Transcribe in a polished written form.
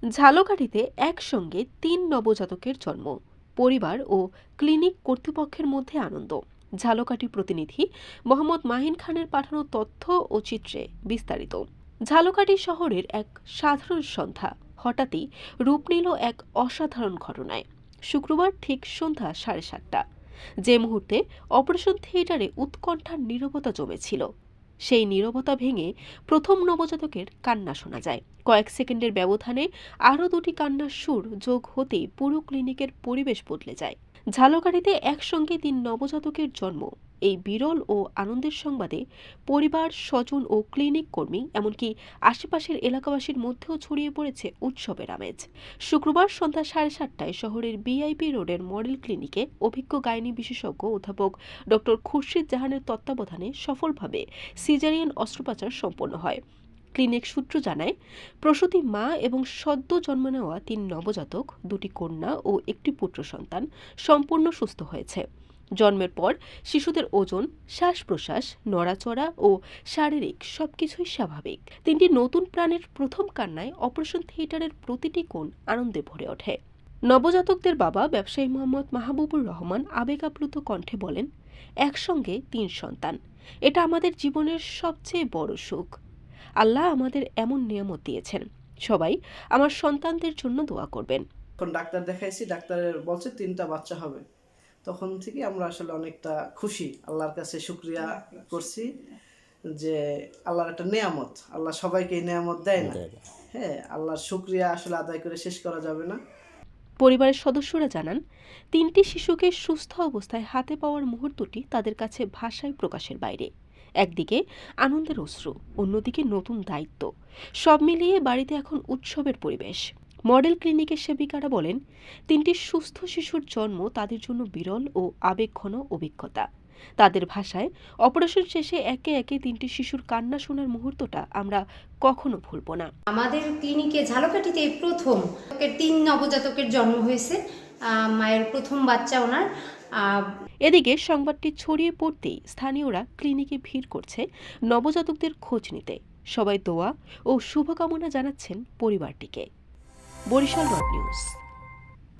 ঝালকাঠিতে একসঙ্গে ৩ নবজাতকের জন্ম, পরিবার ও ক্লিনিক কর্তৃপক্ষের মধ্যে আনন্দ। ঝালকাঠি প্রতিনিধি মোহাম্মদ মাহিন খানের পাঠানো তথ্য ও চিত্রে বিস্তারিত। ঝালকাঠি শহরের এক সাধারণ সন্ধ্যা হঠাৎই রূপ নিল এক অসাধারণ ঘটনায়। শুক্রবার ঠিক সন্ধ্যা 7:30টা, যে মুহূর্তে অপারেশন থিয়েটারে উৎকণ্ঠার নীরবতা জমেছিল, সেই নীরবতা ভেঙে প্রথম নবজাতকের কান্না শোনা যায়। কয়েক সেকেন্ডের ব্যবধানে আরও দুটি কান্নার সুর যোগ হতেই পুরো ক্লিনিকের পরিবেশ বদলে যায়। ঝালকাঠিতে একসঙ্গে ৩ নবজাতকের জন্ম, এই বিরল ও আনন্দের সংবাদে পরিবার, স্বজন ও ক্লিনিক কর্মী, এমনকি আশেপাশের এলাকাবাসীর মধ্যেও ছড়িয়ে পড়েছে উৎসবের আমেজ। শুক্রবার সন্ধ্যা 7:30টায় শহরের বিআইপি রোডের মডেল ক্লিনিকে অভিজ্ঞ গাইনি বিশেষজ্ঞ অধ্যাপক ডক্টর খুরশিদ জাহানের তত্ত্বাবধানে সফলভাবে সিজারিয়ান অস্ত্রোপচার সম্পন্ন হয়। ক্লিনিক সূত্র জানায়, প্রসূতি মা এবং সদ্য জন্ম নেওয়া ৩ নবজাতক, 2টি কন্যা ও একটি পুত্র সন্তান সম্পূর্ণ সুস্থ হয়েছে। জন্মের পর শিশুদের ওজন, শ্বাস প্রশ্বাস, নড়াচড়া ও শারীরিক সবকিছুই স্বাভাবিক। 3টি নতুন প্রাণের প্রথম কান্নায় অপারেশন থিয়েটারের প্রতিটি কোণ আনন্দে ভরে ওঠে। নবজাতকদের বাবা ব্যবসায়ী মোহাম্মদ মাহবুবুর রহমান আবেগ আপ্লুত কণ্ঠে বলেন, একসঙ্গে 3 সন্তান, এটা আমাদের জীবনের সবচেয়ে বড় সুখ। আল্লাহ আমাদের এমন নিয়ামত দিয়েছেন। সবাই আমার সন্তানদের জন্য দোয়া করবেন। এখন ডাক্তার দেখাইছি, ডাক্তারের বলছে 3টা বাচ্চা হবে। তখন থেকে আমরা আসলে অনেকটা খুশি, আল্লাহর কাছে শুকরিয়া করছি যে আল্লাহর একটা নেয়ামত, আল্লাহ সবাইকে এই নেয়ামত দেয় না। হ্যাঁ, আল্লাহর শুকরিয়া আসলে আদায় করে শেষ করা যাবে না। পরিবারের সদস্যরা জানান, 3টি শিশুকে সুস্থ অবস্থায় হাতে পাওয়ার মুহূর্তটি তাদের কাছে ভাষায় প্রকাশের বাইরে। একদিকে আনন্দের অশ্রু, অন্যদিকে নতুন দায়িত্ব, সব মিলিয়ে বাড়িতে এখন উৎসবের পরিবেশ। মডেল ক্লিনিকের সেবিকারা বলেন, 3টি সুস্থ শিশুর জন্ম তাদের জন্য বিরল ও আবেগঘন অভিজ্ঞতা। তাদের ভাষায়, অপারেশন শেষে একে একে 3টি শিশুর কান্না শোনার মুহূর্তটা আমরা কখনো ভুলব না। আমাদের ক্লিনিকে ঝালকাঠিতে প্রথম 3 নবজাতকের জন্ম হয়েছে, মায়ের প্রথম বাচ্চা ওনার। এদিকে সংবাদটি ছড়িয়ে পড়তেই স্থানীয়রা ক্লিনিকে ভিড় করছে নবজাতকদের খোঁজ নিতে। সবাই দোয়া ও শুভকামনা জানাচ্ছেন পরিবারটিকে। Barishal dot news.